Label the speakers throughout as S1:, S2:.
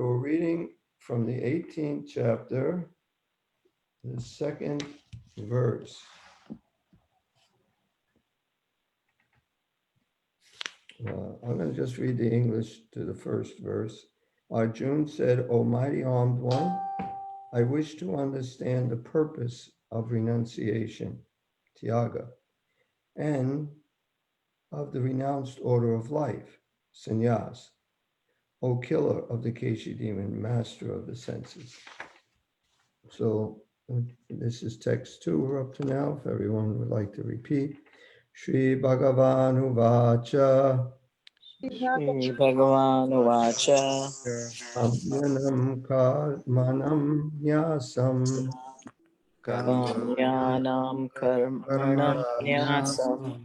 S1: So we're reading from the 18th chapter, the second verse. I'm going to just read the English to the first verse. Arjuna said, O mighty armed one, I wish to understand the purpose of renunciation, Tyaga, and of the renounced order of life, Sanyasa, O killer of the Keshi demon, master of the senses. So this is text 2 we're up to now, if everyone would like to repeat. Shri Bhagavan Uvacha
S2: Shri Bhagavan Uvacha
S1: Amyanam Karmanam Nyasam
S2: Kamyanam Karmanam Nyasam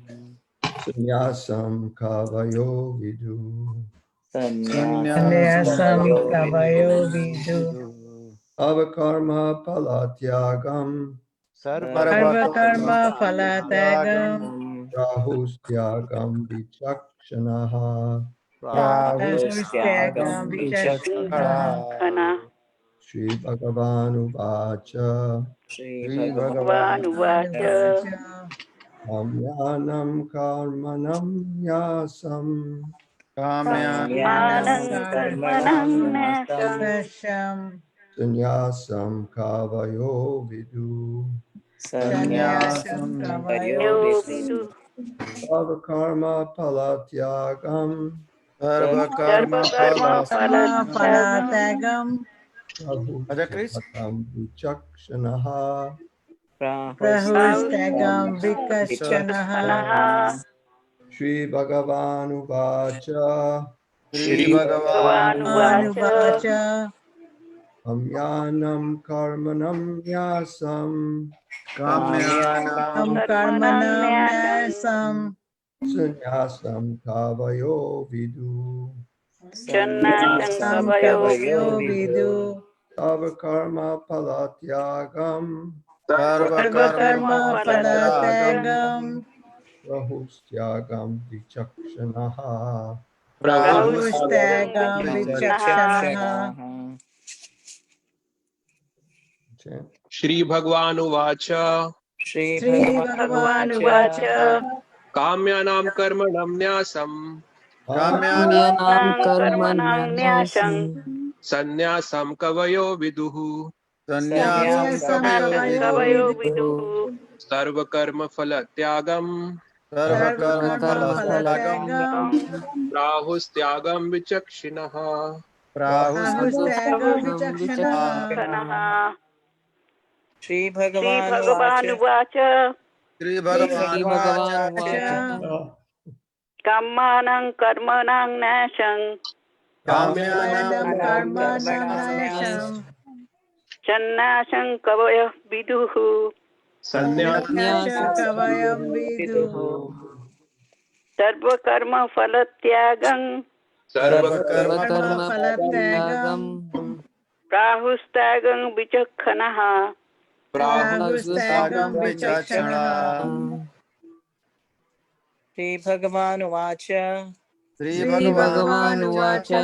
S1: Sanyasam Kavayo Vidu
S2: Sanyasam Kavayo Vidu
S1: Avakarma Palatyagam
S3: Sarva-karma phalatagam
S1: Rahustyagam Vichakshanaha
S2: Prahustyagam Vichakshana
S1: Shri Bhagavan Uvacha
S2: Shri Bhagavan Uvacha
S1: Amyanam Karmanam Yasam
S2: Kamyanam Karmanam Nyasam
S3: Sasham
S1: Sanyasam Kavayo Vidu
S2: Sanyasam Kavayo Vidu
S1: Avakarma Palatyagam
S3: Sarva-karma phalatagam
S1: Rahustyagam Vichakshanaha
S3: Prahustagam vikashanaha
S1: Shri Bhagavan Uvacha
S2: Shri Bhagavan Uvacha
S3: Anuvacha
S1: Amyanam Karmanam Yasam
S2: Kamyanam
S3: karmanam nasam
S1: Sanyasam Kavayo Vidu
S2: Sanyasam Kavayo Vidu
S1: Avakarma Palatyagam
S3: Sarva-karma phalatagam
S1: Rahustyagam Vichakshanaha
S3: Prahustagam vikashanaha
S1: Chant.
S4: Shri Bhagwan Uvacha
S2: Shri
S3: Sri
S2: Bhagavan
S3: Bhagavan
S2: Uvacha
S3: Uvacha
S4: Kamyanam Karmanam Nyasam
S2: Kamyanam Karmanam Nyasam
S4: Sanyasam Kavayo Viduhu
S2: Sanyasam
S3: Sanyasam
S2: Kavayo
S3: Kavayo
S2: Vidu
S4: Sarva Karma Phala Tyagam
S3: Sarva-karma
S2: Sarva-karma
S3: phalatagam
S4: Rahustyagam Vichakshinaha
S3: Prahustagam vikashanaha
S2: Shri Bhagavan Uvacha Shri Bhagavan Uvacha
S5: Kammanam karmanam nasham
S3: Kamyanam
S2: Kamyanam
S3: karmanam
S2: Karmanam
S3: nasham
S5: Channasam kavaya viduhu
S3: Sanyasam kavayam vidu
S2: Viduhu
S5: Sarva karma phalatyagam
S2: Sarva-karma
S3: Karma phalatagam
S5: Prahustagam vichakhanaha
S3: Prahustagam vikashanaha
S2: Shri Bhagavan Uvacha
S3: Sri Bhagavan Uvacha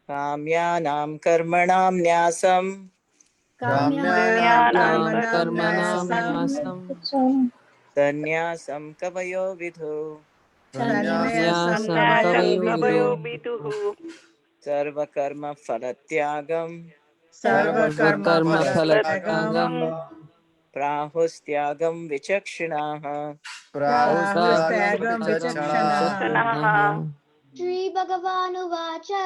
S2: Kamyanam Karmanam Nyasam
S3: Kamyanam
S5: Kamyanam
S3: karmanam
S5: karmanam
S3: nasam
S2: Sanyasam Kavayo Vidhu
S3: Sanyasam
S5: Sanyasam
S3: kavayo
S5: kavayo
S3: vidu
S5: viduhu
S2: Sarva Karma Phalatyagam
S3: Sarva karma phalatagam
S5: Phalatyagam
S2: Prahustyagam Vichakshinaha
S3: Prahustagam vikashanaha
S5: Channah
S6: Shri Bhagavan Uvacha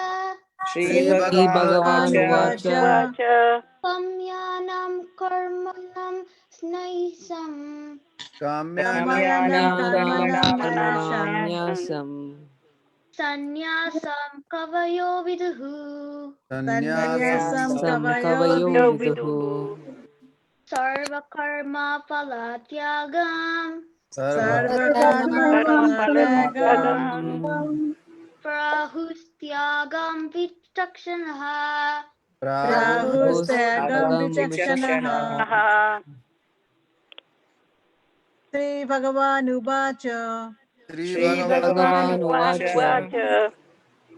S2: Shri
S3: Sri
S2: Bhagavan
S3: Bhagavan
S2: Uvacha
S3: Uvacha
S5: Vacha
S6: Kamyanam Karmanam Snaisam
S3: Kamyanam
S2: Kamyanam
S3: karmanam
S2: Karmanam
S3: nasam
S5: Nyasam
S6: Sanyasam Kavayo Viduhu
S3: Sanyasam
S2: Sanyasam
S3: kavayo
S5: Yo
S3: vidu
S5: viduhu
S6: Sarva Karma Palatyagam
S3: Sarva
S2: Sarva-karma
S3: karma
S5: Karma
S3: phalatagam
S5: phalatyagam
S6: Prahustyagam Vichakshanaha
S3: Prahustagam
S2: Prahustagam
S3: vikashanaha
S5: Channah
S3: Sri Bhagavan Uvacha
S2: Shri
S5: Bhagavan
S2: Bhagavan
S5: Uvacha
S2: Uvacha
S5: Vacha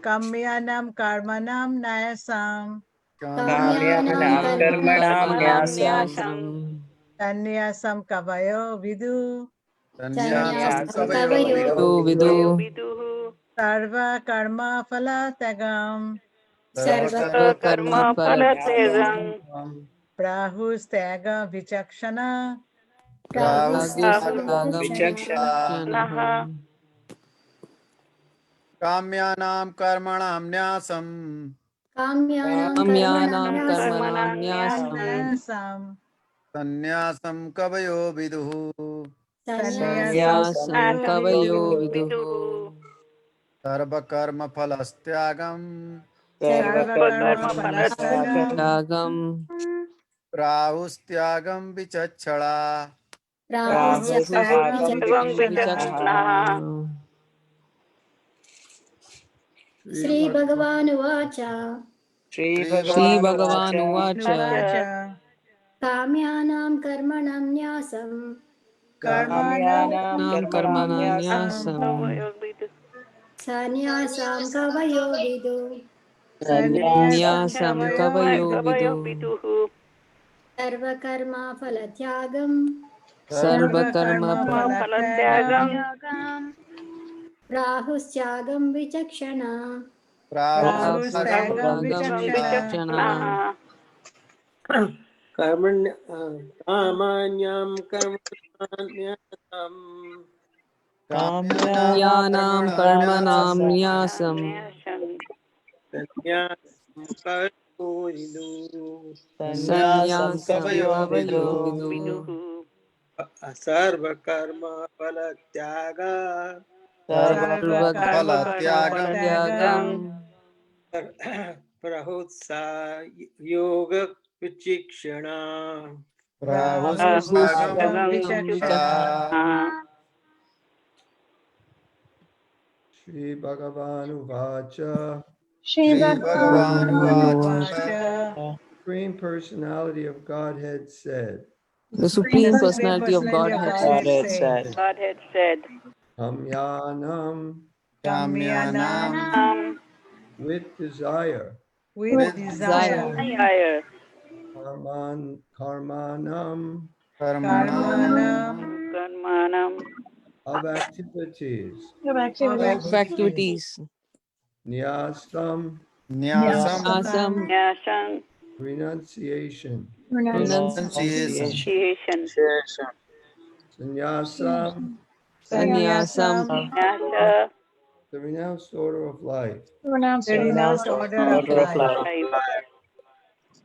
S3: Kamyanam karmanam nayasam.
S2: काम्यानां कर्मणां न्यासं
S3: Sanyasam kavayo vidu.
S2: सन्न्यासं कवयो
S5: तो विदु
S2: विदुः
S3: Sarva karma phala tagam.
S5: सर्वकर्म फलत्यजं
S3: Prahustyaga vichakshana.
S5: राहुस्त्यागं
S2: विचक्षण
S5: विचक्षणः
S7: काम्यानां कर्मणां न्यासं
S5: काम्यानां कर्मणां न्यासं
S3: Nayasam.
S7: सन्न्यासं कवयो विदुः
S3: Sanyasam
S5: न्यासं
S3: kavayo
S5: कवयो
S3: vidu.
S5: विदुः
S7: सर्वकर्मफलत्यागं
S3: Sarva karma phala
S2: सर्वकर्मफलत्यागं
S3: tagam.
S5: त्यागं
S7: प्राहुस्त्यागं विचक्षणा
S3: Prahustyaga vichakshana.
S2: विचक्षणः
S5: विचक्षणः
S6: श्रीभगवानुवाच
S2: श्रीभगवानुवाच
S5: श्रीभगवानुवाच
S3: Nuvacha.
S6: काम्यानां कर्मणां न्यासं
S3: Karmanam
S2: काम्यानां कर्मणां
S5: कर्मणां
S2: न्यासं
S5: न्यासं
S6: सन्न्यासां कवयो विदु
S3: Sanyasam
S5: न्यासं
S3: kavayo
S5: कवयो
S3: vidu.
S5: विदुः
S6: सर्वकर्माफलत्यागं
S3: Sarva
S5: सर्वकर्म
S3: karma phala tagam.
S6: प्राहुस्त्यागं विचक्षणा
S3: Prahustyaga
S5: प्राहुस्त्यागं
S3: vichakshana.
S5: विचक्षणः
S8: कर्मण्य कामान्यां कर्मण्यां
S5: काम्यानां कर्मणां न्यासं
S8: सन्न्यासं करोतु
S2: सन्न्यासं
S5: सन्न्यासं
S2: कवयो
S5: कवयो
S2: विदुः
S5: विदुः
S8: सर्वकर्मफलत्याग
S3: Sarva karma phala
S7: सर्वकर्मफलत्यागं
S5: त्यागं
S3: tagam.
S8: प्रहुत्सायोग विचिक्षणा
S7: प्राहुस्त्यागं
S3: Prahustyaga
S7: विचक्षणा
S3: vichakshana.
S1: Shri Bhagavan Uvacha.
S7: श्रीभगवानुवाच
S3: Nuvacha.
S1: Supreme Personality of Godhead said,
S5: The
S3: The
S5: Supreme
S3: Supreme
S5: Personality of
S3: Personality of
S5: Godhead
S3: Godhead
S5: says,
S2: God had
S3: says,
S2: said
S1: Amyanam
S7: काम्यानां
S3: Kamyanam
S1: with desire,
S3: with
S5: desire,
S3: desire,
S1: karmanam
S3: Karmanam
S1: of activities,
S5: of activities,
S1: nyasam
S7: न्यासं
S3: Nyasam
S1: renunciation,
S5: renunciation,
S7: renunciation
S2: renunciation
S1: sannyasam
S5: sannyasam,
S3: Sanyasam,
S1: the renounced order of life,
S3: the renounced order of
S2: order of
S3: life,
S2: life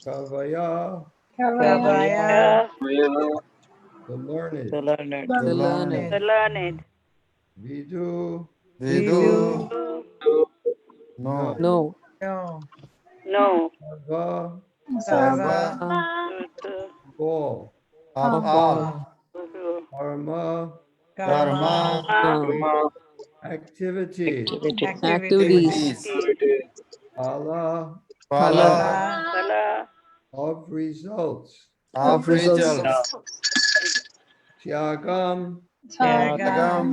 S1: kavaya
S3: Kavaya,
S1: the learned,
S2: the learned
S7: the
S5: the
S7: learned
S3: learned,
S1: vidu
S7: vidu
S3: Vidu,
S7: no
S1: no,
S5: no,
S3: no,
S1: sarva
S3: Sarva,
S1: all,
S7: of
S5: of
S7: all
S5: all,
S1: karma
S3: Karma,
S7: karma
S1: activities,
S2: activity
S3: activities,
S5: activities,
S7: activities
S1: phala
S5: phala,
S7: phala
S3: Phala,
S1: of results,
S7: of
S5: of results,
S7: results
S1: tyagam
S3: Tyaga,
S7: Tyagam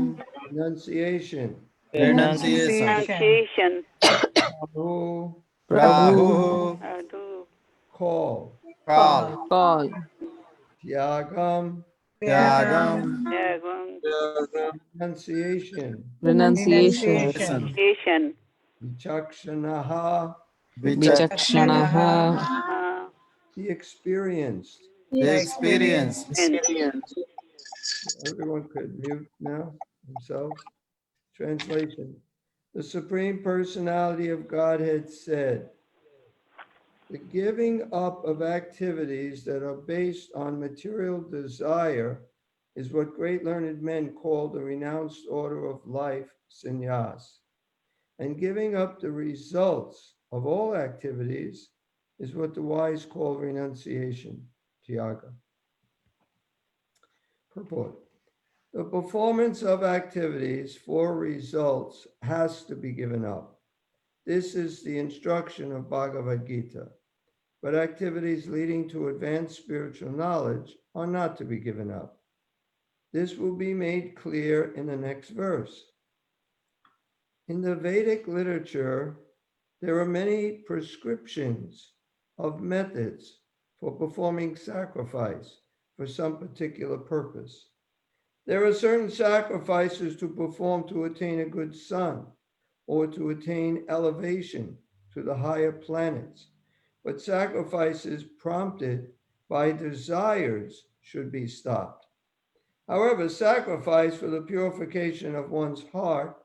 S1: renunciation,
S7: renunciation
S3: renunciation,
S1: Prabhu
S5: Prabhu,
S7: Prabhu
S1: call,
S7: call
S5: call,
S1: tyagam
S3: Tyagam,
S7: Tyagam
S1: renunciation,
S5: renunciation,
S3: renunciation,
S1: vichakshanaha
S5: vichakshanaha,
S3: Vichakshanaha,
S1: the experienced.
S7: the
S3: the
S7: experience
S3: experience.
S1: Everyone could mute now themselves. Translation. The Supreme Personality of Godhead said, the giving up of activities that are based on material desire is what great learned men call the renounced order of life, sannyas. And giving up the results of all activities is what the wise call renunciation, tyaga. Purport. The performance of activities for results has to be given up. This is the instruction of Bhagavad Gita. But activities leading to advanced spiritual knowledge are not to be given up. This will be made clear in the next verse. In the Vedic literature, there are many prescriptions of methods for performing sacrifice for some particular purpose. There are certain sacrifices to perform to attain a good son or to attain elevation to the higher planets, but sacrifices prompted by desires should be stopped. However, sacrifice for the purification of one's heart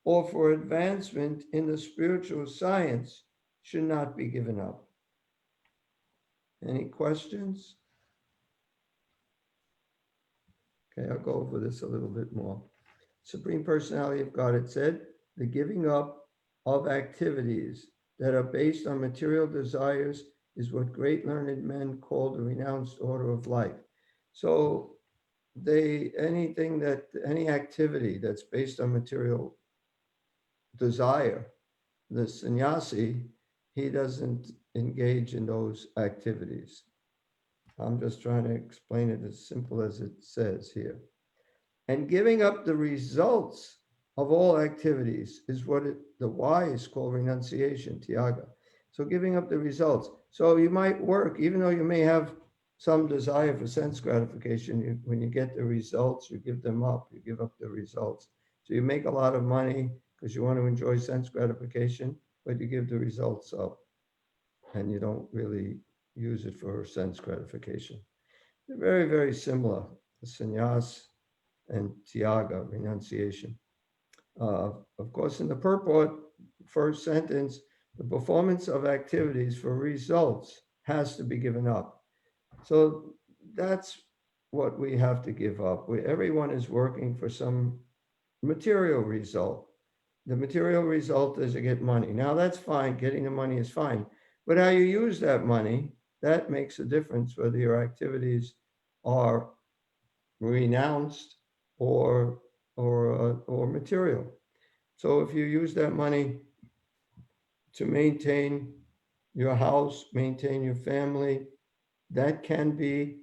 S1: or for advancement in the spiritual science should not be given up. Any questions? Okay, I'll go over this a little bit more. Supreme Personality of God, it said, the giving up of activities that are based on material desires is what great learned men call the renounced order of life. So any activity that's based on material desire, the sannyasi, he doesn't engage in those activities. I'm just trying to explain it as simple as it says here. And giving up the results of all activities is what the wise call renunciation, Tyaga. So giving up the results. So you might work, even though you may have some desire for sense gratification, when you get the results, you give them up, you give up the results. So you make a lot of money because you want to enjoy sense gratification, but you give the results up and you don't really use it for sense gratification. They're very, very similar, the sannyas and Tyaga, renunciation. Of course, in the purport, first sentence, the performance of activities for results has to be given up. So that's what we have to give up. Everyone is working for some material result. The material result is to get money. Now that's fine, getting the money is fine. But how you use that money, that makes a difference whether your activities are renounced or material. So if you use that money to maintain your house, maintain your family, that can be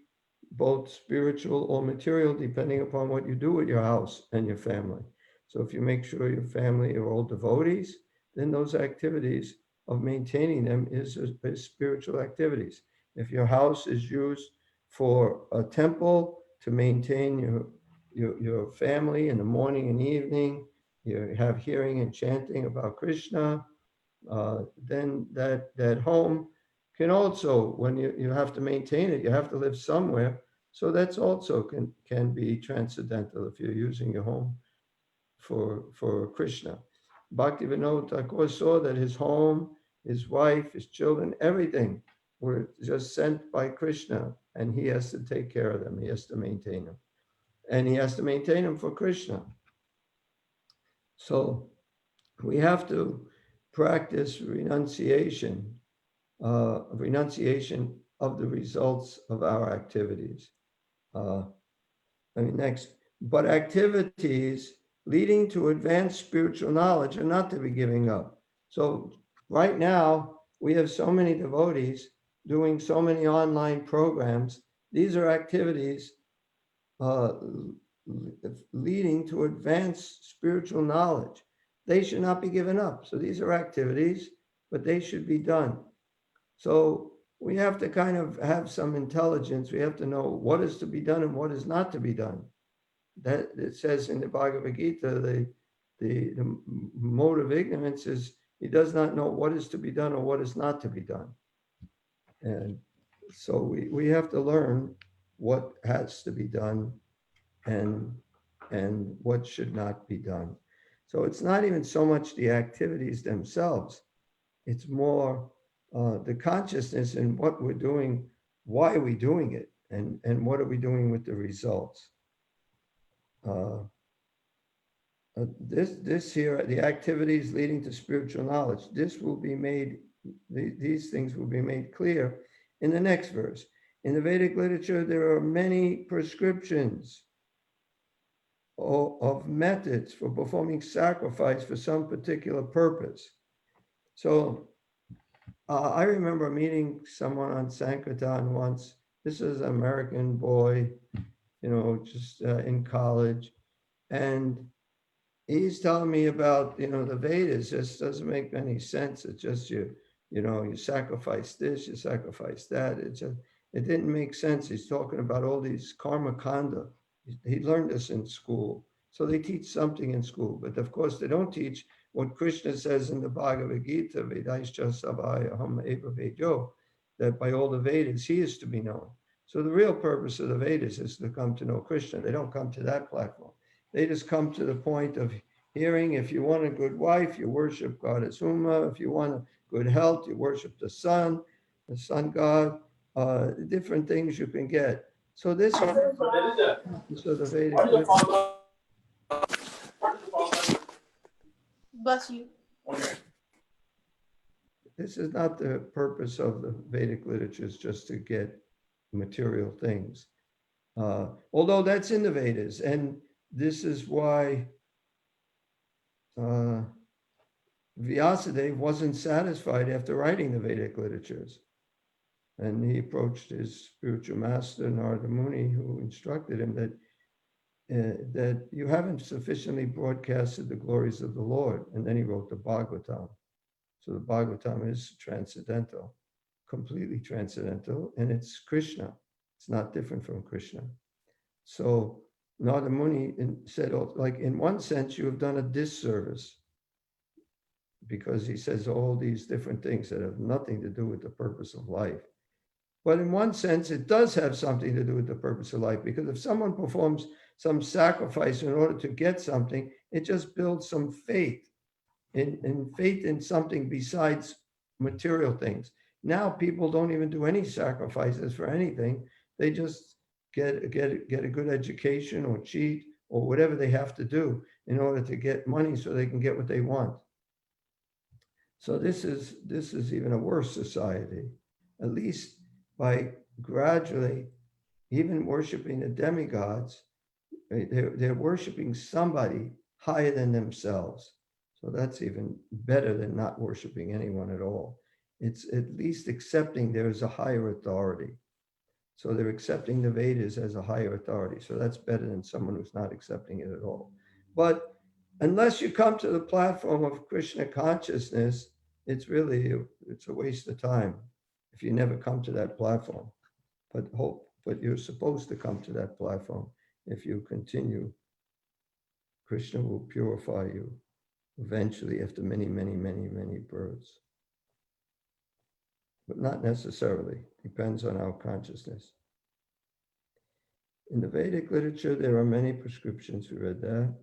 S1: both spiritual or material, depending upon what you do with your house and your family. So if you make sure your family are all devotees, then those activities of maintaining them is spiritual activities. If your house is used for a temple to maintain your family in the morning and evening, you have hearing and chanting about Krishna, then that home can also, when you have to maintain it, you have to live somewhere. So that's also can be transcendental if you're using your home for Krishna. Bhaktivinoda Thakur saw that his home, his wife, his children, everything were just sent by Krishna, and he has to take care of them. He has to maintain them. And he has to maintain them for Krishna. So we have to practice renunciation of the results of our activities. Next, but activities leading to advanced spiritual knowledge are not to be giving up. So right now, we have so many devotees doing so many online programs. These are activities leading to advanced spiritual knowledge. They should not be given up. So these are activities, but they should be done. So we have to kind of have some intelligence. We have to know what is to be done and what is not to be done. That it says in the Bhagavad Gita, the mode of ignorance is he does not know what is to be done or what is not to be done. And so we have to learn what has to be done and what should not be done. So it's not even so much the activities themselves. It's more the consciousness in what we're doing, why are we doing it, and what are we doing with the results. This here, the activities leading to spiritual knowledge, this will be made, these things will be made clear in the next verse. In the Vedic literature, there are many prescriptions of methods for performing sacrifice for some particular purpose. So I remember meeting someone on Sankirtan once. This is an American boy, just in college. And he's telling me about, the Vedas just doesn't make any sense. It's just you sacrifice this, you sacrifice that. It didn't make sense. He's talking about all these karma kanda. He learned this in school. So they teach something in school, but of course they don't teach what Krishna says in the Bhagavad Gita, Vedaischa Savaya Hum Eva Vedyo, that by all the Vedas he is to be known. So the real purpose of the Vedas is to come to know Krishna. They don't come to that platform. They just come to the point of hearing. If you want a good wife, you worship Goddess Uma. If you want a good health, you worship the sun god, different things you can get. So this, so the Vedic,
S9: Bless you.
S1: this is not the purpose of the Vedic literatures, just to get material things. Although that's in the Vedas, and this is why Vyasadeva wasn't satisfied after writing the Vedic literatures. And he approached his spiritual master, Narada Muni, who instructed him that you haven't sufficiently broadcasted the glories of the Lord. And then he wrote the Bhagavatam. So the Bhagavatam is transcendental, completely transcendental, and it's Krishna. It's not different from Krishna. So Narada Muni said, like, in one sense, you have done a disservice, because he says all these different things that have nothing to do with the purpose of life. But in one sense, it does have something to do with the purpose of life, because if someone performs some sacrifice in order to get something, it just builds some faith in something besides material things. Now people don't even do any sacrifices for anything. They just get a good education or cheat or whatever they have to do in order to get money so they can get what they want. So this is even a worse society, at least by gradually even worshiping the demigods. They're worshiping somebody higher than themselves. So that's even better than not worshiping anyone at all. It's at least accepting there is a higher authority. So they're accepting the Vedas as a higher authority. So that's better than someone who's not accepting it at all. But unless you come to the platform of Krishna consciousness, it's a waste of time if you never come to that platform. But you're supposed to come to that platform. If you continue, Krishna will purify you eventually after many, many, many, many births. But not necessarily, depends on our consciousness. In the Vedic literature, there are many prescriptions, we read that.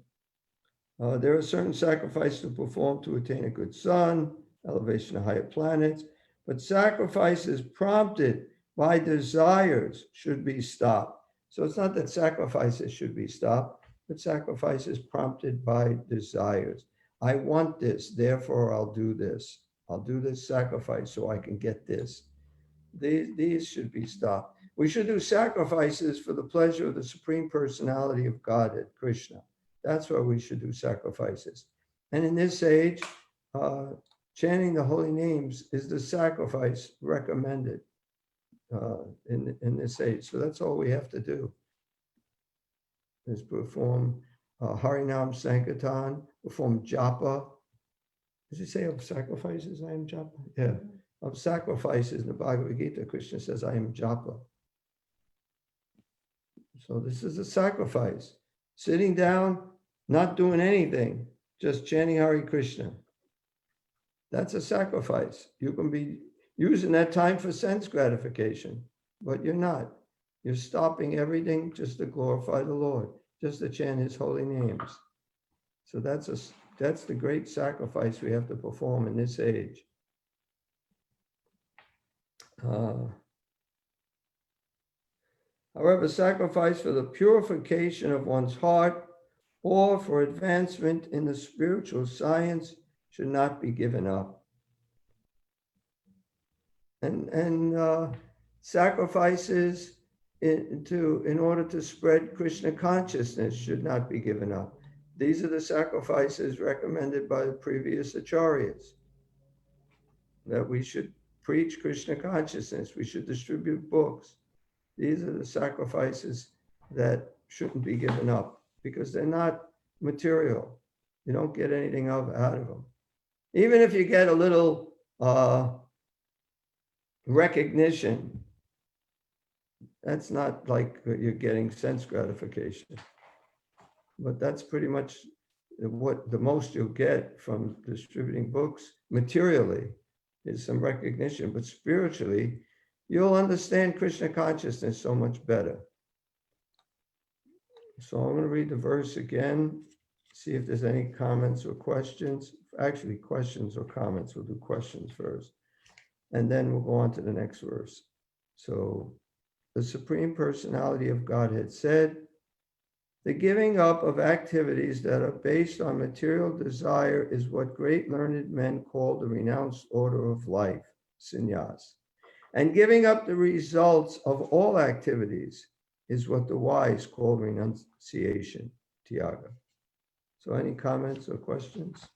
S1: There are certain sacrifices to perform to attain a good son, elevation to higher planets, but sacrifices prompted by desires should be stopped. So it's not that sacrifices should be stopped, but sacrifices prompted by desires. I want this, therefore I'll do this. I'll do this sacrifice so I can get this. These should be stopped. We should do sacrifices for the pleasure of the Supreme Personality of Godhead, Krishna. That's why we should do sacrifices. And in this age, chanting the holy names is the sacrifice recommended in this age. So that's all we have to do, is perform Harinam Sankirtan, perform japa. Does it say of sacrifices, I am japa? Yeah, of sacrifices in the Bhagavad Gita, Krishna says, I am japa. So this is a sacrifice. Sitting down, not doing anything, just chanting Hare Krishna. That's a sacrifice. You can be using that time for sense gratification, but you're not. You're stopping everything just to glorify the Lord, just to chant his holy names. So that's the great sacrifice we have to perform in this age. However, sacrifice for the purification of one's heart or for advancement in the spiritual science should not be given up. And sacrifices in order to spread Krishna consciousness should not be given up. These are the sacrifices recommended by the previous acharyas, that we should preach Krishna consciousness, we should distribute books. These are the sacrifices that shouldn't be given up because they're not material. You don't get anything out of them. Even if you get a little recognition, that's not like you're getting sense gratification. But that's pretty much what the most you'll get from distributing books materially is some recognition, but spiritually, you'll understand Krishna consciousness so much better. So I'm going to read the verse again, see if there's any comments or questions. Actually, questions or comments. We'll do questions first, and then we'll go on to the next verse. So the Supreme Personality of Godhead said, the giving up of activities that are based on material desire is what great learned men call the renounced order of life, sannyas. And giving up the results of all activities is what the wise call renunciation, Tyaga. So any comments or questions?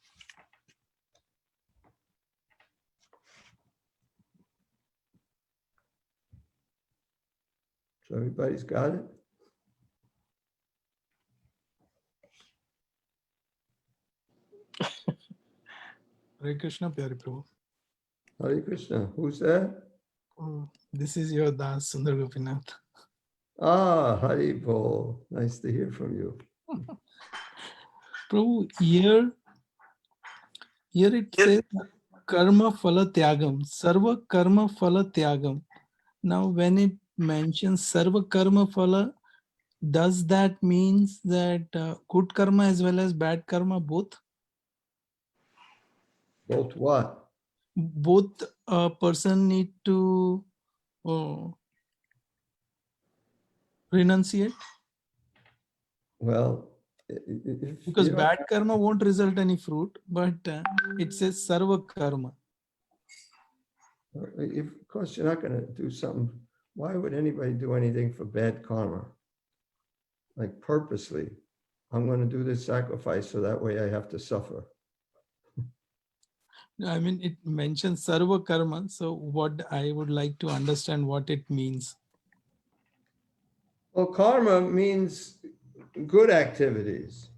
S1: So everybody's got it?
S9: Hare Krishna, Pyari Prabhu.
S1: Hare Krishna. Who's that?
S9: This is your Das Sundar Gopinath.
S1: Ah, Hari Bol. Nice to hear from you.
S9: Prabhu, here it says karma phala tyagam, sarva karma phala tyagam. Now when it mentions sarva karma phala, does that means that good karma as well as bad karma both?
S1: Both what?
S9: Both a person need to renunciate?
S1: Well,
S9: Because bad karma won't result any fruit, but it says sarva karma.
S1: Of course, you're not going to do something. Why would anybody do anything for bad karma? Like purposely, I'm going to do this sacrifice so that way I have to suffer.
S9: I mean, it mentions sarva karma. So what I would like to understand what it means.
S1: Well, karma means good activities.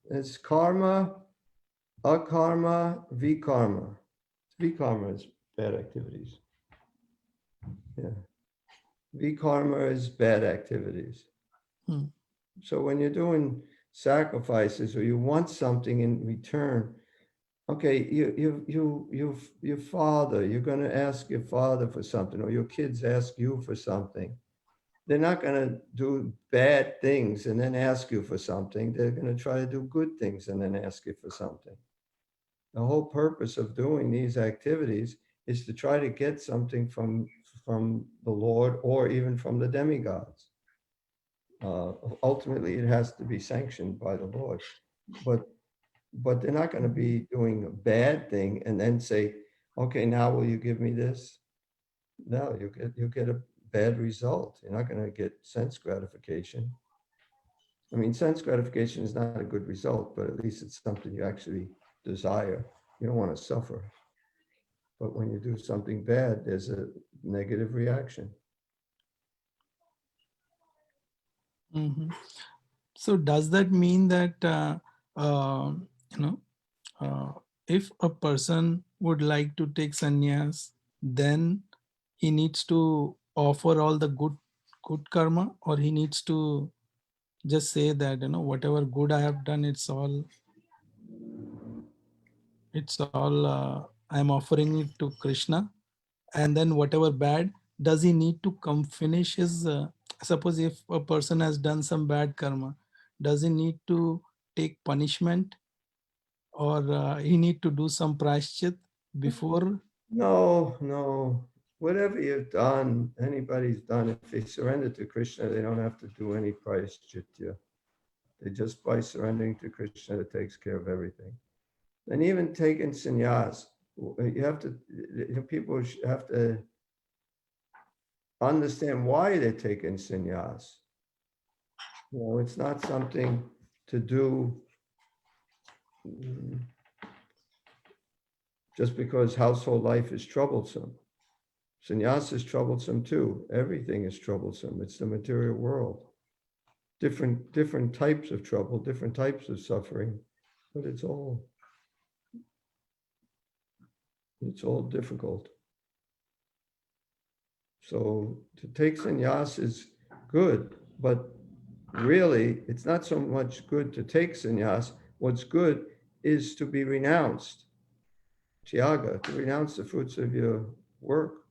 S1: It's karma, akarma, vikarma. Vikarma is bad activities. Yeah. Vikarma is bad activities. So when you're doing sacrifices or you want something in return, okay, your father, you're going to ask your father for something, or your kids ask you for something. They're not going to do bad things and then ask you for something. They're going to try to do good things and then ask you for something. The whole purpose of doing these activities is to try to get something from the Lord or even from the demigods. Ultimately, it has to be sanctioned by the Lord. But they're not going to be doing a bad thing and then say, okay, now will you give me this? No, you get a bad result. You're not going to get sense gratification. I mean, sense gratification is not a good result, but at least it's something you actually desire. You don't want to suffer. But when you do something bad, there's a negative reaction.
S9: So does that mean that if a person would like to take sannyas, then he needs to offer all the good karma, or he needs to just say that whatever good I have done, it's all I'm offering it to Krishna, and then whatever bad, does he need to come finish his suppose if a person has done some bad karma, does he need to take punishment, or he need to do some prashchit before?
S1: No. Whatever you've done, anybody's done, if they surrender to Krishna, they don't have to do any prashchitya. They just by surrendering to Krishna, it takes care of everything. And even taking sannyas, you have to, people have to understand why they're taking sannyas. It's not something to do just because household life is troublesome. Sannyasa is troublesome too. Everything is troublesome. It's the material world. different types of trouble, different types of suffering, but it's all difficult. So to take sannyas is good, but really it's not so much good to take sannyas. What's good is to be renounced, Tyaga, to renounce the fruits of your work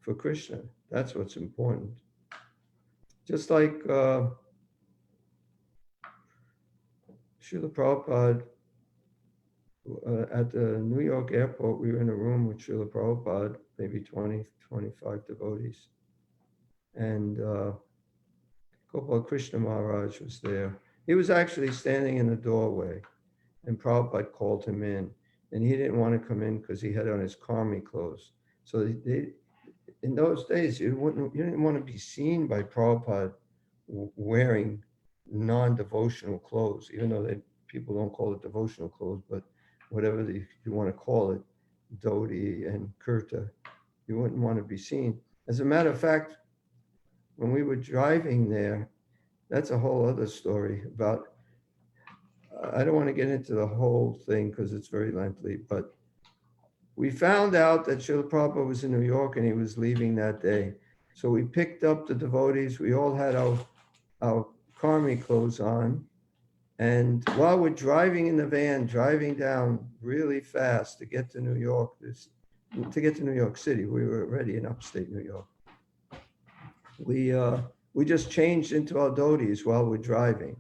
S1: for Krishna. That's what's important. Just like Srila Prabhupada, at the New York airport, we were in a room with Srila Prabhupada, maybe 20, 25 devotees. And Gopal Krishna Maharaj was there. He was actually standing in the doorway, and Prabhupada called him in. And he didn't want to come in because he had on his karmi clothes. So in those days, you didn't want to be seen by Prabhupada wearing non-devotional clothes, even though people don't call it devotional clothes, but whatever you want to call it, dhoti and kurta, you wouldn't want to be seen. As a matter of fact, when we were driving there, that's a whole other story about, I don't want to get into the whole thing because it's very lengthy, but we found out that Srila Prabhupada was in New York and he was leaving that day. So we picked up the devotees. We all had our karmi clothes on. And while we're driving in the van, driving down really fast to get to New York, to get to New York City, we were already in upstate New York. We just changed into our dhotis while we're driving.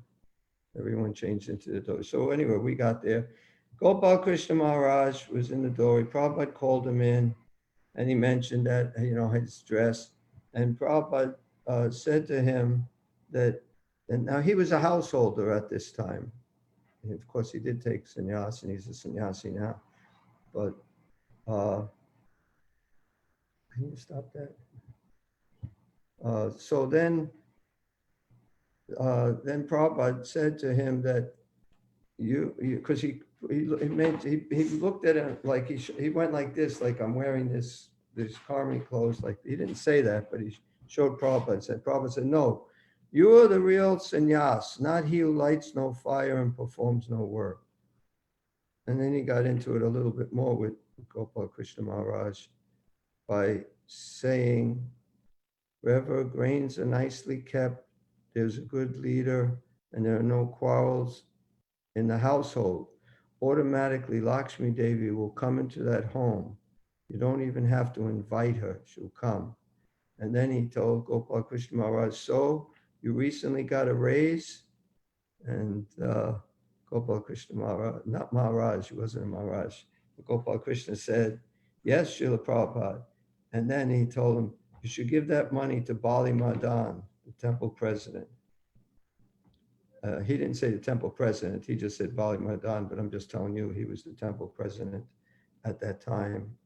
S1: Everyone changed into the dhotis. So anyway, we got there. Gopal Krishna Maharaj was in the door. Prabhupada called him in and he mentioned that, his dress. And Prabhupada said to him that, and now he was a householder at this time. And of course, he did take sannyas and he's a sannyasi now. But can you stop that? So then Prabhupada said to him that because he looked at him like he went like this, like I'm wearing this karmi clothes. Like he didn't say that, but he showed Prabhupada. Prabhupada said, no, you are the real sannyas, not he who lights no fire and performs no work. And then he got into it a little bit more with Gopal Krishna Maharaj by saying, wherever grains are nicely kept, there's a good leader and there are no quarrels in the household. Automatically, Lakshmi Devi will come into that home. You don't even have to invite her, she'll come. And then he told Gopal Krishna Maharaj, so you recently got a raise? And Gopal Krishna Maharaj, not Maharaj, he wasn't a Maharaj. Gopal Krishna said, yes, Srila Prabhupada. And then he told him, you should give that money to Bali Madan, the temple president. He didn't say the temple president, he just said Bali Madan, but I'm just telling you, he was the temple president at that time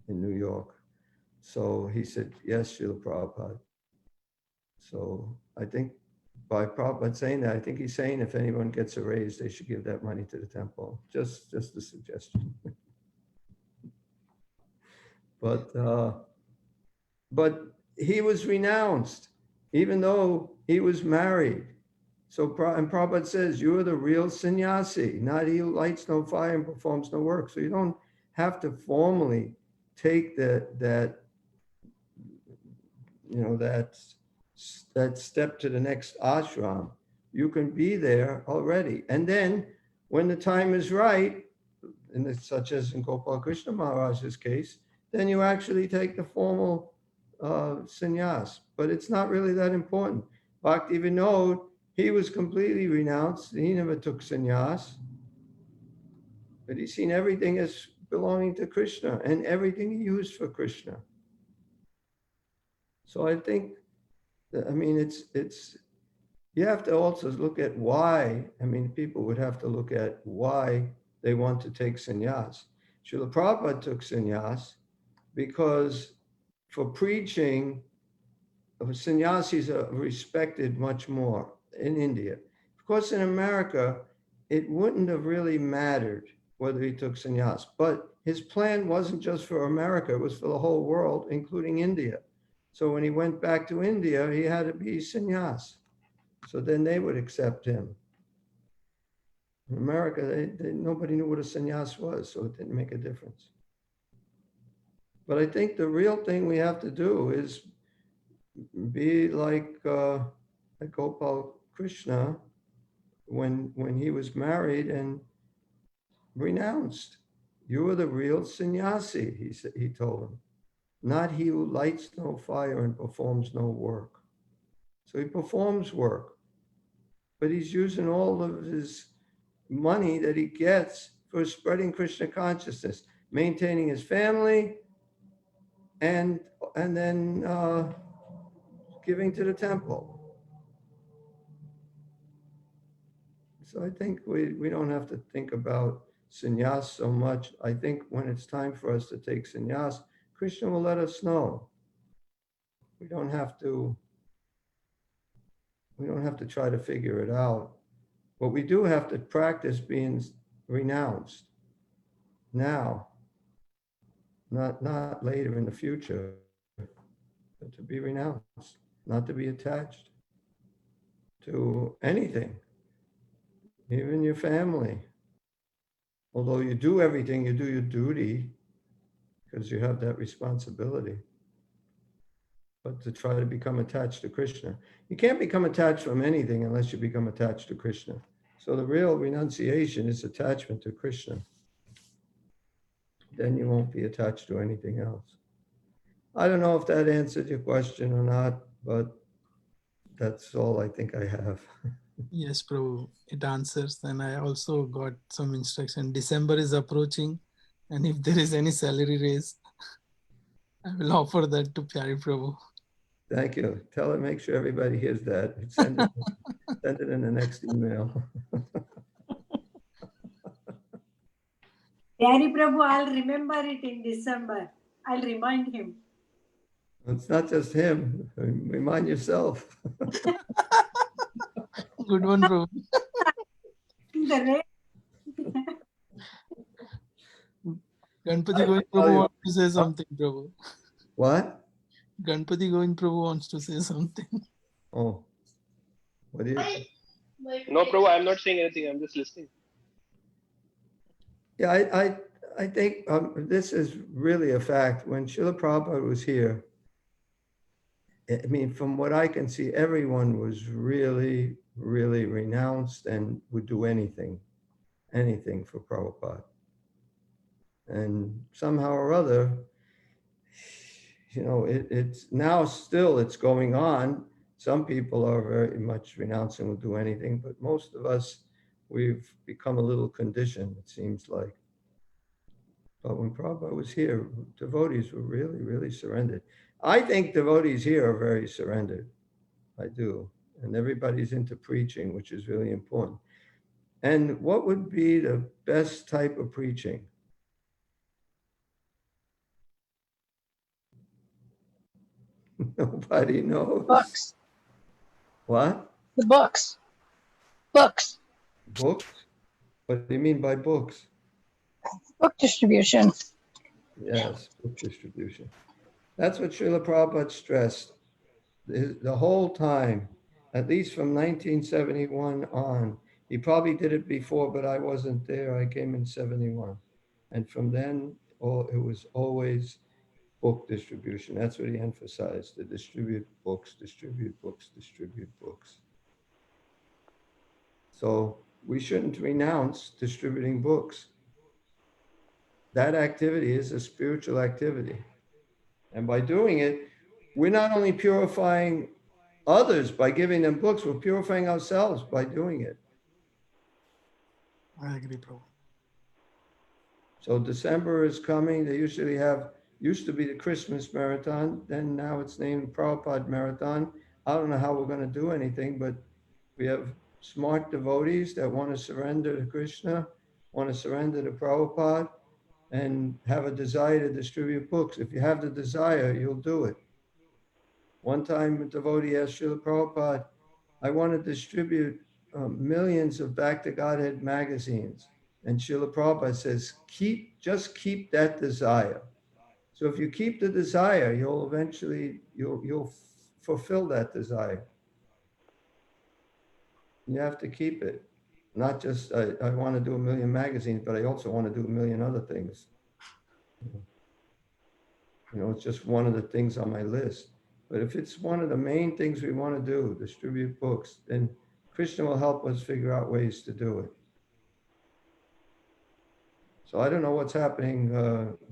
S1: in New York. So he said, yes, Srila Prabhupada. So I think by Prabhupada saying that, I think he's saying if anyone gets a raise, they should give that money to the temple. Just a suggestion. But he was renounced, even though he was married. So, and Prabhupada says, you are the real sannyasi, not he who lights no fire and performs no work. So you don't have to formally take that step to the next ashram. You can be there already. And then when the time is right, and such as in Gopal Krishna Maharaj's case, then you actually take the formal sannyas. But it's not really that important. Bhakti Vinod, he was completely renounced. He never took sannyas. But he's seen everything as belonging to Krishna and everything he used for Krishna. So I think, it's you have to also look at why. People would have to look at why they want to take sannyas. Srila Prabhupada took sannyas because for preaching, sannyasis are respected much more in India. Of course, in America, it wouldn't have really mattered whether he took sannyas, but his plan wasn't just for America, it was for the whole world, including India. So when he went back to India, he had to be sannyas. So then they would accept him. In America, nobody knew what a sannyas was, so it didn't make a difference. But I think the real thing we have to do is be like Gopal Krishna when he was married and renounced. You are the real sannyasi, he told him. Not he who lights no fire and performs no work. So he performs work, but he's using all of his money that he gets for spreading Krishna consciousness, maintaining his family, and then giving to the temple. So I think we don't have to think about sannyas so much. I think when it's time for us to take sannyas, Krishna will let us know. We don't have to try to figure it out. But we do have to practice being renounced now, not later in the future, but to be renounced, not to be attached to anything, even your family. Although you do everything, you do your duty because you have that responsibility. But to try to become attached to Krishna. You can't become attached from anything unless you become attached to Krishna. So the real renunciation is attachment to Krishna. Then you won't be attached to anything else. I don't know if that answered your question or not, but that's all I think I have.
S9: Yes, Prabhu, it answers. And I also got some instruction. December is approaching, and if there is any salary raise, I will offer that to Pyari Prabhu.
S1: Thank you. Tell it, make sure everybody hears that. Send it in the next email.
S10: Pyari Prabhu, I'll remember it in December. I'll remind him.
S1: It's not just him. Remind yourself.
S9: Good one, Prabhu.
S10: The rate.
S9: Ganpati Govind Prabhu wants to say something, Prabhu.
S1: What?
S9: Ganpati Govind Prabhu wants to say something.
S1: Oh. What do you?
S4: No, Prabhu, I'm not saying anything. I'm just listening.
S1: Yeah, I think this is really a fact. When Srila Prabhupada was here, I mean, from what I can see, everyone was really, really renounced and would do anything for Prabhupada. And somehow or other, you know, it's now still it's going on. Some people are very much renouncing, will do anything, but most of us, we've become a little conditioned, it seems like. But when Prabhupada was here, devotees were really, really surrendered. I think devotees here are very surrendered. I do. And everybody's into preaching, which is really important. And what would be the best type of preaching? Nobody knows.
S3: Books.
S1: What?
S3: The books. Books.
S1: Books? What do you mean by books?
S3: Book distribution.
S1: Yes, book distribution. That's what Srila Prabhupada stressed the whole time, at least from 1971 on. He probably did it before, but I wasn't there. I came in 71. And from then, it was always book distribution. That's what he emphasized, to distribute books, distribute books, distribute books. So we shouldn't renounce distributing books. That activity is a spiritual activity. And by doing it, we're not only purifying others by giving them books, we're purifying ourselves by doing it.
S9: I agree, Prabhu.
S1: So December is coming. They used to be the Christmas marathon. Then now it's named Prabhupada Marathon. I don't know how we're going to do anything, but we have smart devotees that want to surrender to Krishna, want to surrender to Prabhupada, and have a desire to distribute books. If you have the desire, you'll do it. One time a devotee asked Srila Prabhupada, I want to distribute millions of Back to Godhead magazines. And Srila Prabhupada says, just keep that desire. So if you keep the desire, you'll eventually, you'll fulfill that desire. You have to keep it. Not just, I want to do 1,000,000 magazines, but I also want to do 1,000,000 other things. You know, it's just one of the things on my list. But if it's one of the main things we want to do, distribute books, then Krishna will help us figure out ways to do it. So I don't know what's happening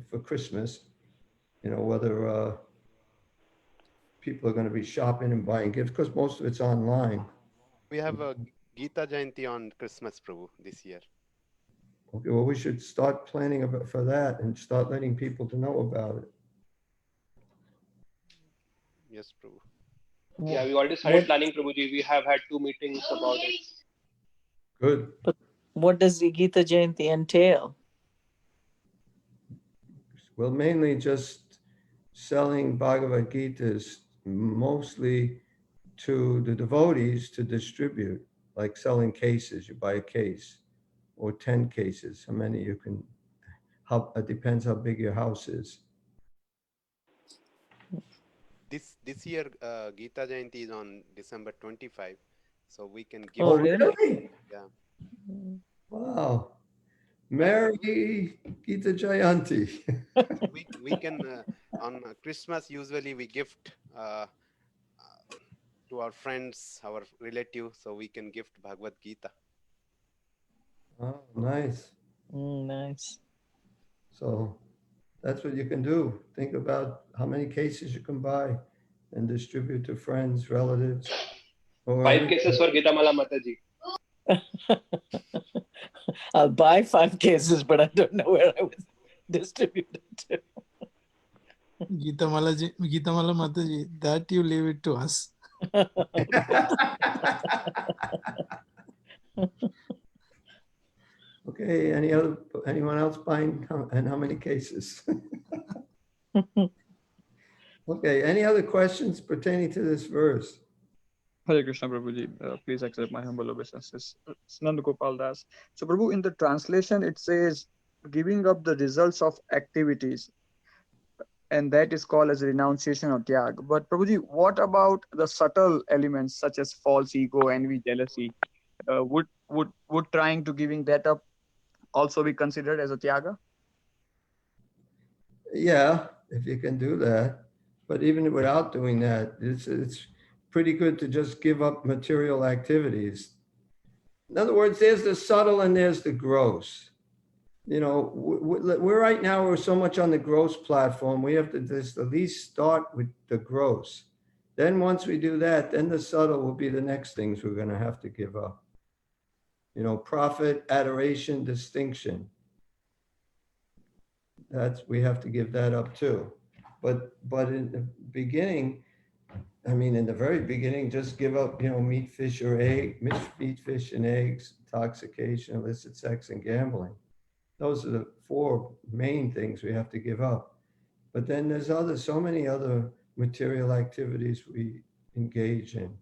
S1: for Christmas, you know, whether people are going to be shopping and buying gifts, because most of it's online.
S11: We have a Gita Jayanti on Christmas, Prabhu, this year.
S1: Okay, well, we should start planning for that and start letting people to know about it.
S11: Yes, Prabhu.
S4: Yeah, we already started planning, Prabhuji. We have had 2 meetings about it.
S1: Good.
S2: But what does the Gita Jayanti entail?
S1: Well, mainly just selling Bhagavad Gitas, mostly to the devotees to distribute, like selling cases. You buy a case or 10 cases, how many you can, it depends how big your house is.
S11: This year, Gita Jayanti is on December 25, so we can give.
S2: Oh, really?
S11: Yeah.
S1: Wow. Merry Gita Jayanti.
S11: We can, on Christmas, usually we gift to our friends, our relatives, so we can gift Bhagavad Gita.
S1: Oh, nice.
S2: Nice.
S1: So that's what you can do. Think about how many cases you can buy and distribute to friends, relatives.
S4: 5 cases for Gita Mala Mataji.
S2: I'll buy 5 cases, but I don't know where I would distribute it to.
S9: Gita Mala Mataji, that you leave it to us.
S1: Okay, anyone else buying and how many cases? Okay, any other questions pertaining to this verse?
S12: Hare Krishna Prabhuji, please accept my humble obeisances. It's Nand Gopal Das. So Prabhu, in the translation it says giving up the results of activities, and that is called as renunciation or Tyaga. But Prabhuji, what about the subtle elements such as false ego, envy, jealousy? Would trying to giving that up also be considered as a Tyaga?
S1: Yeah, if you can do that. But even without doing that, it's pretty good to just give up material activities. In other words, there's the subtle and there's the gross. You know, we're right now, we're so much on the gross platform. We have to just at least start with the gross. Then once we do that, then the subtle will be the next things we're going to have to give up. You know, profit, adoration, distinction. We have to give that up too. But in the beginning, I mean, in the very beginning, just give up, you know, meat, fish, or meat, fish, and eggs, intoxication, illicit sex, and gambling. Those are the 4 main things we have to give up. But then there's so many other material activities we engage in.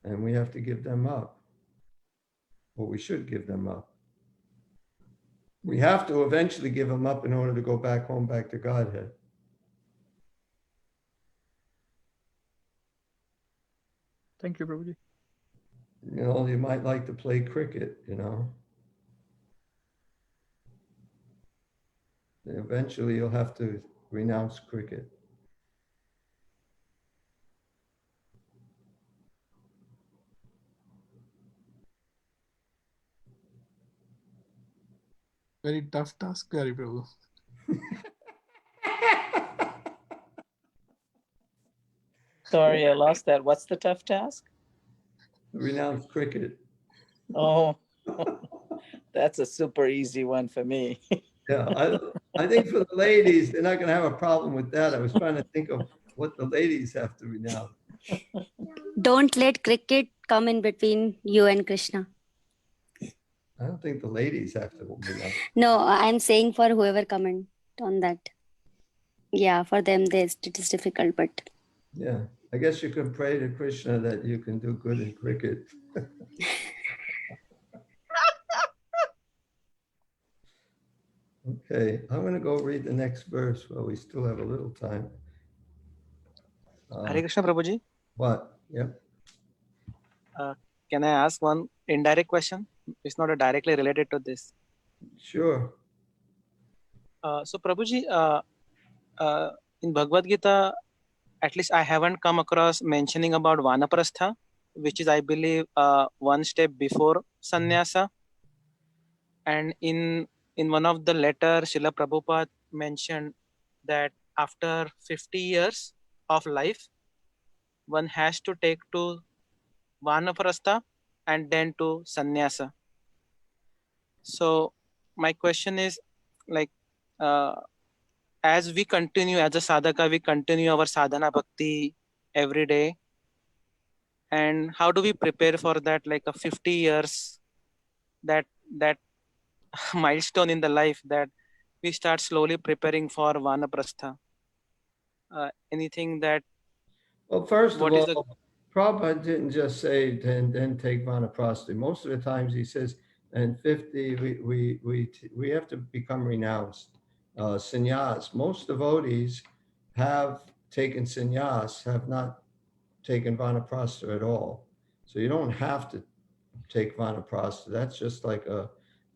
S1: And we have to give them up. Or we should give them up. We have to eventually give them up in order to go back home, back to Godhead.
S12: Thank you, Prabhuji.
S1: You know, you might like to play cricket, you know. Eventually you'll have to renounce cricket.
S9: Very tough task, Pyari Prabhu.
S2: Sorry, I lost that. What's the tough task?
S1: Renounce cricket.
S2: Oh, that's a super easy one for me.
S1: Yeah, I think for the ladies, they're not going to have a problem with that. I was trying to think of what the ladies have to renounce.
S6: Don't let cricket come in between you and Krishna.
S1: I don't think the ladies have to renounce.
S6: No, I'm saying for whoever comment on that. Yeah, for them, it is difficult, but.
S1: Yeah, I guess you can pray to Krishna that you can do good in cricket. Okay, I'm going to go read the next verse while we still have a little time.
S12: Hare Krishna Prabhuji.
S1: What? Yep.
S2: can I ask one indirect question? It's not directly related to this.
S1: Sure.
S2: So Prabhuji, in Bhagavad Gita, at least I haven't come across mentioning about Vanaprastha, which is, I believe, one step before Sanyasa. And in one of the letter, Srila Prabhupada mentioned that after 50 years of life, one has to take to Vanaprastha and then to Sannyasa. So my question is, like, as we continue as a sadhaka, we continue our sadhana bhakti every day. And how do we prepare for that, like a 50 years, that milestone in the life, that we start slowly preparing for Vanaprastha? Anything that,
S1: Well, first of
S2: what is the,
S1: all, Prabhupada didn't just say, then take Vanaprastha. Most of the times he says, and 50, we have to become renounced. Sannyas, most devotees have taken sannyas, have not taken Vanaprastha at all. So you don't have to take Vanaprastha. That's just like a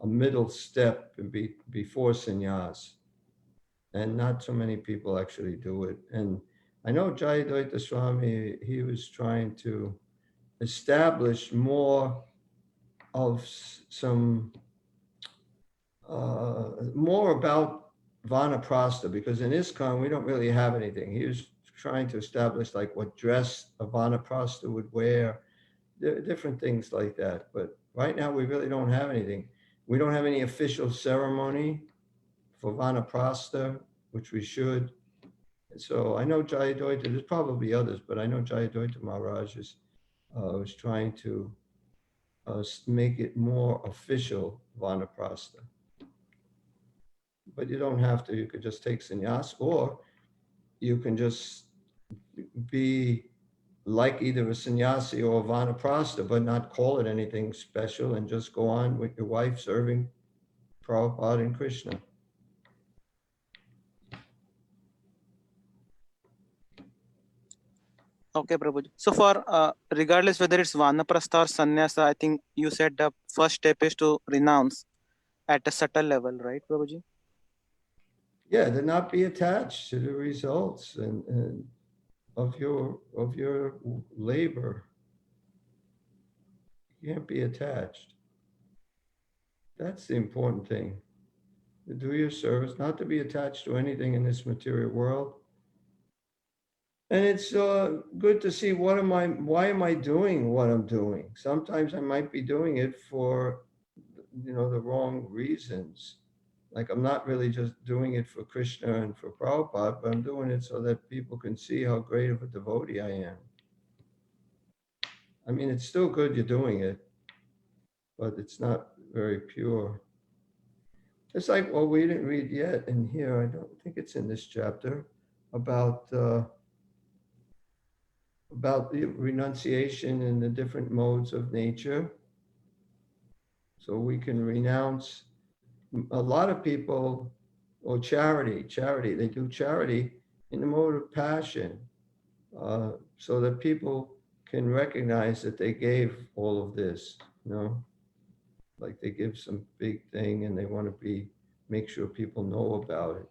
S1: middle step before sannyas. And not so many people actually do it. And I know Jayadvaita Swami, he was trying to establish more of some, more about Vanaprastha, because in ISKCON, we don't really have anything. He was trying to establish like what dress a Vanaprastha would wear, different things like that. But right now, we really don't have anything. We don't have any official ceremony for Vanaprastha, which we should. So I know Jayadvaita, there's probably others, but I know Jayadvaita Maharaj was trying to make it more official Vanaprastha. But you don't have to, you could just take sannyas, or you can just be like either a sannyasi or a Vanaprastha, but not call it anything special and just go on with your wife serving Prabhupada and Krishna.
S2: okay, Prabhuji. So for, regardless whether it's Vanaprastha or Sannyasa, I think you said the first step is to renounce at a subtle level, right, Prabhuji?
S1: Yeah, to not be attached to the results and of your labor. You can't be attached. That's the important thing. To do your service, not to be attached to anything in this material world. And it's good to see why am I doing what I'm doing? Sometimes I might be doing it for, the wrong reasons. Like I'm not really just doing it for Krishna and for Prabhupada, but I'm doing it so that people can see how great of a devotee I am. I mean, it's still good you're doing it, but it's not very pure. It's like, well, we didn't read yet in here, I don't think it's in this chapter, about the renunciation and the different modes of nature. So we can renounce a lot of people, or charity, they do charity in the mode of passion, so that people can recognize that they gave all of this, like they give some big thing and they want to make sure people know about it.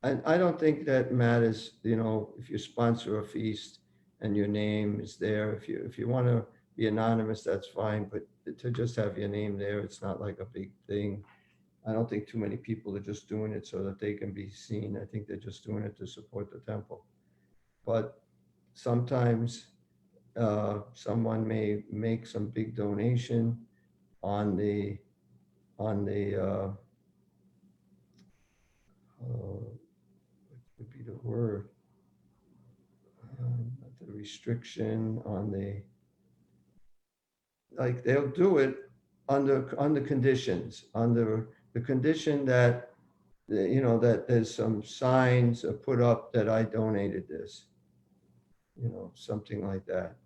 S1: And I don't think that matters, if you sponsor a feast and your name is there. If you want to be anonymous, that's fine, but to just have your name there, it's not like a big thing. I don't think too many people are just doing it so that they can be seen. I think they're just doing it to support the temple. But sometimes someone may make some big donation on the what would be the word? The restriction on like they'll do it under conditions, under the condition that, that there's some signs are put up that I donated this, something like that.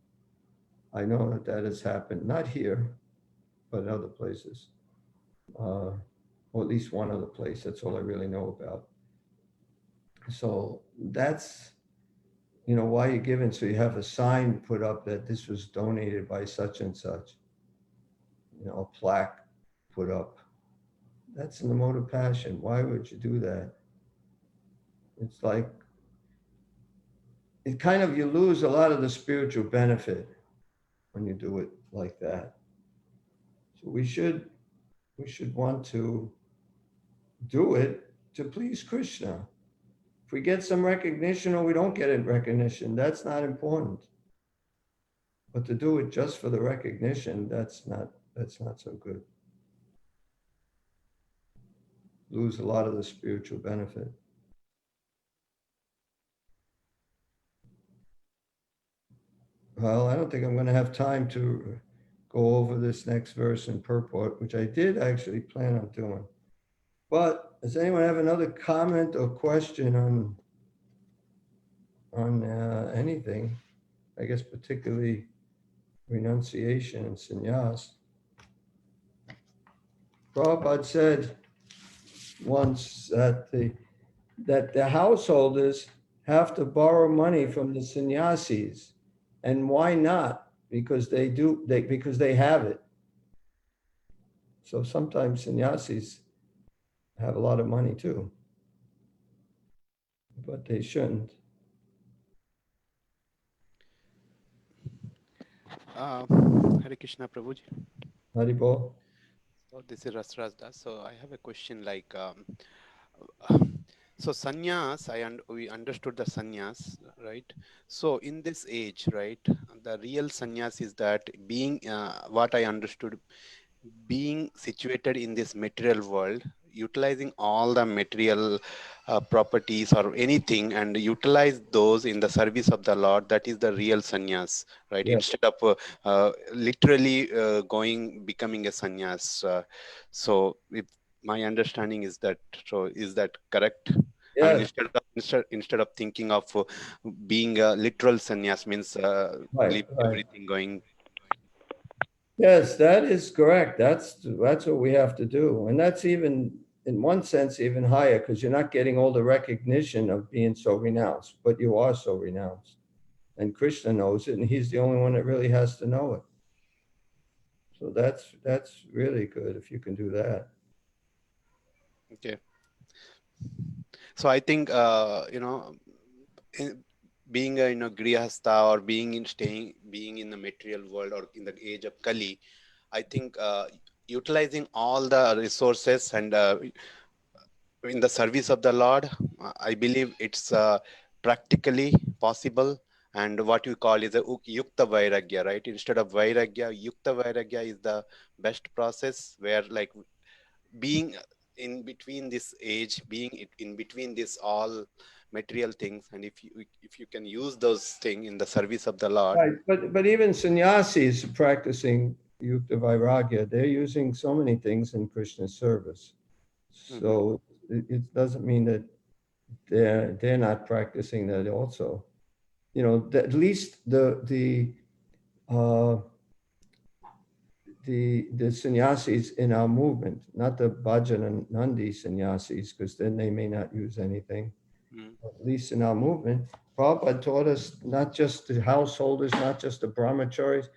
S1: I know that has happened, not here, but in other places. Or at least one other place. That's all I really know about. So that's you know, why you're giving, so you have a sign put up that this was donated by such and such. You know, a plaque put up. That's in the mode of passion. Why would you do that? It's like, it kind of, you lose a lot of the spiritual benefit when you do it like that. So we should want to do it to please Krishna. If we get some recognition or we don't get it recognition, that's not important. But to do it just for the recognition, that's not so good. Lose a lot of the spiritual benefit. Well, I don't think I'm going to have time to go over this next verse in purport, which I did actually plan on doing. But does anyone have another comment or question on anything? I guess particularly renunciation and sannyas. Prabhupada said once that the householders have to borrow money from the sannyasis. And why not? Because because they have it. So sometimes sannyasis have a lot of money too, but they shouldn't.
S11: Hare Krishna, Prabhuji.
S1: Haribol.
S11: So this is Rasraj Das. So I have a question like, so sannyas, we understood the sannyas, right? So in this age, right, the real sannyas is that being, what I understood, being situated in this material world, utilizing all the material properties or anything and utilize those in the service of the Lord, that is the real sannyas, right?
S1: Yeah.
S11: Instead of literally becoming a sannyas. So if my understanding is that, so is that correct?
S1: Yeah.
S11: I mean, instead of thinking of being a literal sannyas, means leave everything going.
S1: Yes, that is correct. That's what we have to do. And that's even, in one sense, even higher, because you're not getting all the recognition of being so renounced, but you are so renounced. And Krishna knows it, and he's the only one that really has to know it. So that's really good if you can do that.
S11: Okay. So I think, being a grihastha or being in the material world or in the age of Kali, I think utilizing all the resources and in the service of the Lord, I believe it's practically possible. And what you call is a yukta vairagya, right? Instead of vairagya, yukta vairagya is the best process where like being in between this age, being in between this all material things, and if you can use those things in the service of the Lord.
S1: Right, but even sannyasis practicing yukta vairagya, they're using so many things in Krishna's service. So it doesn't mean that they're not practicing that also. You know, at least the sannyasis in our movement, not the bhajan and nandi sannyasis, because then they may not use anything. At least in our movement, Prabhupada taught us not just the householders, not just the brahmacharis,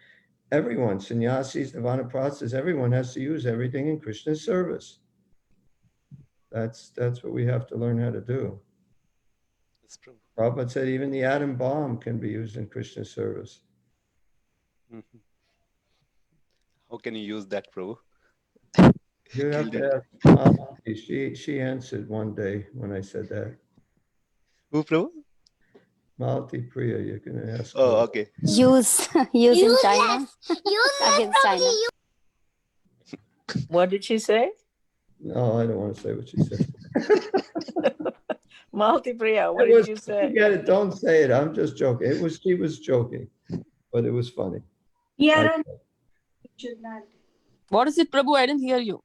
S1: everyone, sannyasis, vanaprasthas, everyone has to use everything in Krishna's service. That's what we have to learn how to do.
S11: That's true.
S1: Prabhupada said even the atom bomb can be used in Krishna's service.
S11: How can you use that, Prabhu?
S1: You have to ask Malati. She answered one day when I said that.
S11: Who, Prabhu?
S1: Malati Priya, you can ask.
S11: Oh,
S1: her.
S11: okay.
S6: Use in China against China.
S13: What did she say?
S1: No, I don't want to say what she said.
S13: Multipriya, what did you say?
S1: Forget it. Don't say it. I'm just joking. She was joking, but it was funny.
S10: Yeah, should not.
S5: What is it, Prabhu? I didn't hear you.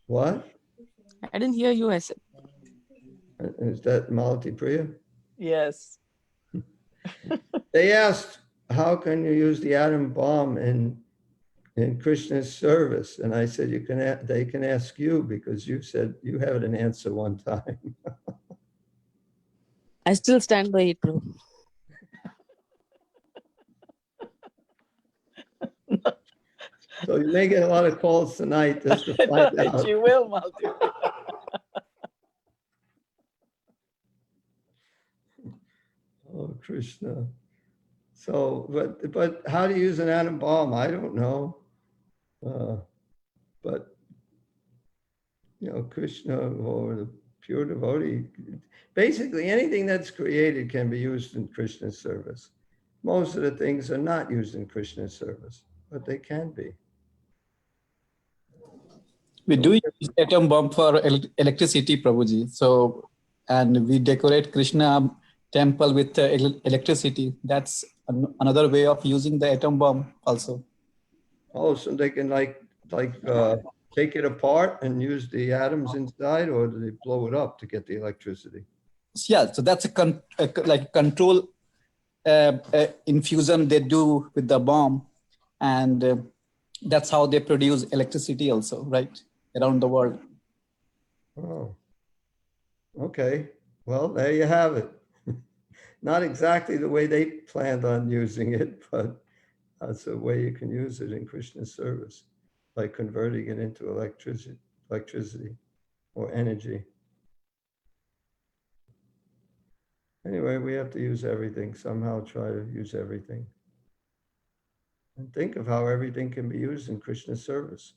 S1: What?
S5: I didn't hear you, I said.
S1: Is that Malati Priya?
S13: Yes.
S1: They asked, how can you use the atom bomb in Krishna's service? And I said, they can ask you, because you said you had an answer one time.
S5: I still stand by it, Prabhu.
S1: So you may get a lot of calls tonight just to find out.
S13: You will, Malti.
S1: Oh, Krishna. So, but how to use an atom bomb? I don't know. But, Krishna or the pure devotee, basically anything that's created can be used in Krishna's service. Most of the things are not used in Krishna's service, but they can be.
S14: We do use atom bomb for electricity, Prabhuji. So, and we decorate Krishna temple with electricity. That's another way of using the atom bomb also.
S1: Oh, so they can take it apart and use the atoms inside, or do they blow it up to get the electricity?
S14: Yeah, so that's a control infusion they do with the bomb, and that's how they produce electricity also, right, around the world.
S1: Oh, okay. Well, there you have it. Not exactly the way they planned on using it, but that's a way you can use it in Krishna's service, by converting it into electricity or energy. Anyway, we have to use everything, somehow try to use everything. And think of how everything can be used in Krishna's service.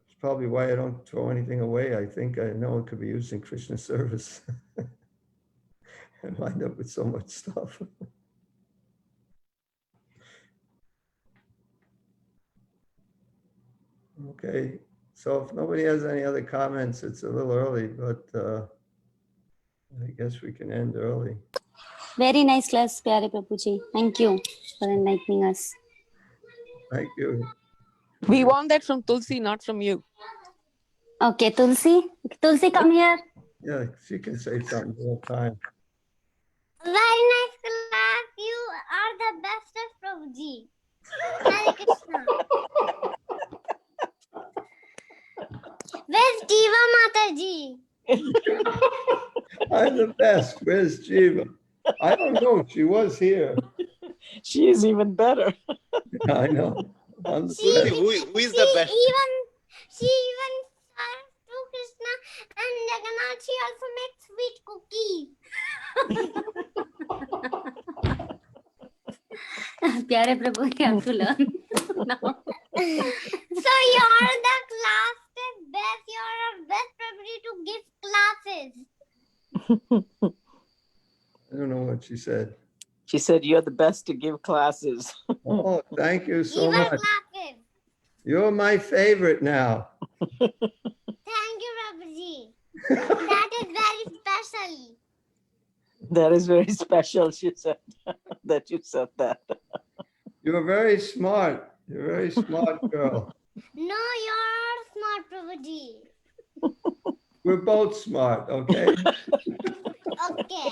S1: It's probably why I don't throw anything away. I think I know it could be used in Krishna's service. And wind up with so much stuff. Okay, so if nobody has any other comments, it's a little early, but I guess we can end early.
S6: Very nice class, Pyari Prabhuji. Thank you for enlightening us.
S1: Thank you.
S5: We want that from Tulsi, not from you.
S6: Okay, Tulsi. Tulsi, come here.
S1: Yeah, she can say something all the time.
S15: Very nice class. You are the bestest, Prabhuji. Hare Krishna. Where's Diva Mataji?
S1: I'm the best. Where's Jiva? I don't know. She was here.
S13: She is even better.
S1: I know. I'm the
S15: She,
S1: best.
S11: Who is the best?
S15: She even serves to Krishna and Jagannath. She also makes sweet cookies.
S6: Pyare Prabhu, you have to learn now.
S15: So you're the class best. You're our best Prabhuji to give classes.
S1: I don't know what she said.
S13: She said you're the best to give classes.
S1: Oh, thank you so
S15: Even
S1: much.
S15: classes.
S1: You're my favorite now.
S15: Thank you, Prabhuji. That is very special.
S13: That is very special, she said, that you said that.
S1: You're very smart. You're a very smart girl.
S15: No, you're smart, Prabhuji.
S1: We're both smart, okay?
S15: Okay.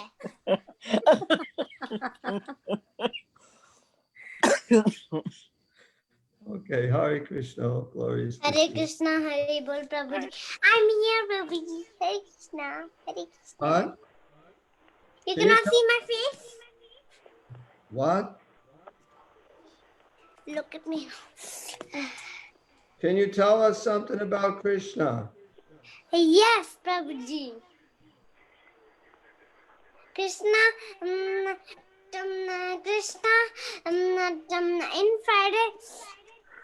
S1: Okay, Hare Krishna, glories to
S15: Hare
S1: Shiva.
S15: Krishna, Hare Bol, Prabhuji. I'm here, Prabhuji. Hare Krishna, Hare Krishna.
S1: What?
S15: You
S1: Can you
S15: cannot
S1: tell-
S15: see my face?
S1: What?
S15: Look at me.
S1: Can you tell us something about Krishna?
S15: Yes, Prabhuji. Krishna, Krishna, in Friday,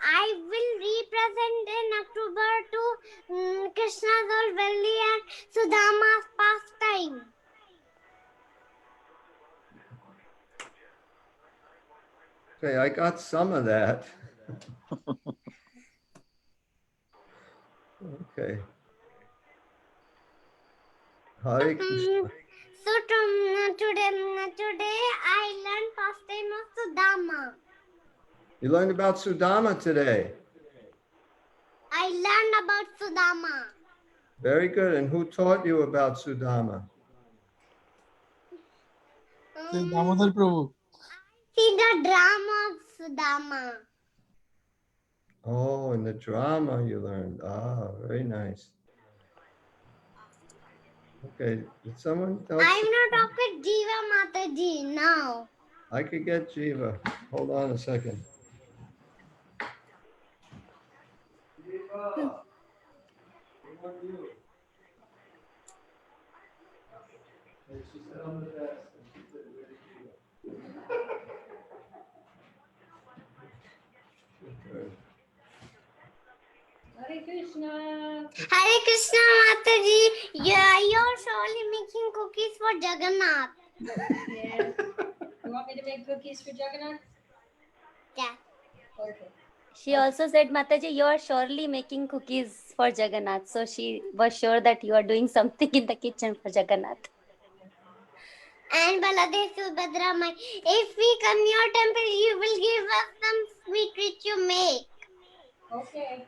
S15: I will represent in October to Krishna's old valley and Sudama's pastime.
S1: Okay, I got some of that. Okay. Hare Krishna.
S15: So today I learned pastime of Sudama.
S1: You learned about Sudama today.
S15: I learned about Sudama.
S1: Very good. And who taught you about Sudama?
S9: Damodar Prabhu.
S15: See the drama of Sudama.
S1: Oh, in the drama you learned. Ah, very nice. Okay, did someone else?
S15: I'm not talking Jiva Mataji now.
S1: I could get Jiva. Hold on a second. Jiva. Where are you? And she said, I'm the best. And she said, where's Jiva? Okay.
S10: Hare Krishna.
S15: Hare Krishna Mataji. Yeah, you're surely making cookies for Jagannath.
S10: Yes. You want me to make cookies for Jagannath?
S15: Yeah.
S10: Okay.
S6: She also said, Mataji, you are surely making cookies for Jagannath. So she was sure that you are doing something in the kitchen for Jagannath.
S15: And Baladev Subhadra, if we come your temple, you will give us some sweet which you make.
S10: Okay.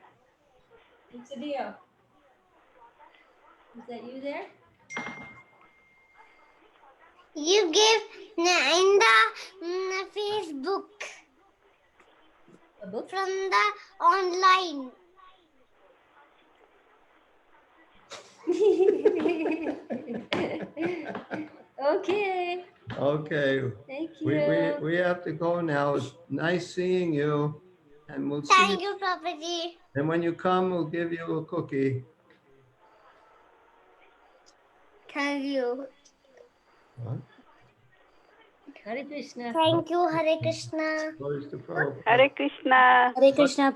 S10: It's a deal. Is that you there?
S15: You give in the Facebook.
S10: A book?
S15: From the online.
S10: Okay.
S1: Okay.
S10: Thank
S1: We
S10: you.
S1: have to go now. It's nice seeing you. And we'll see
S15: Thank
S1: you.
S15: you, Prabhuji.
S1: And when you come, we'll give you a cookie.
S15: Thank you.
S1: What?
S10: Hare Krishna.
S15: Thank you, Hare Krishna.
S1: Where's the Prabhupada?
S5: Hare Krishna.
S6: Hare Krishna.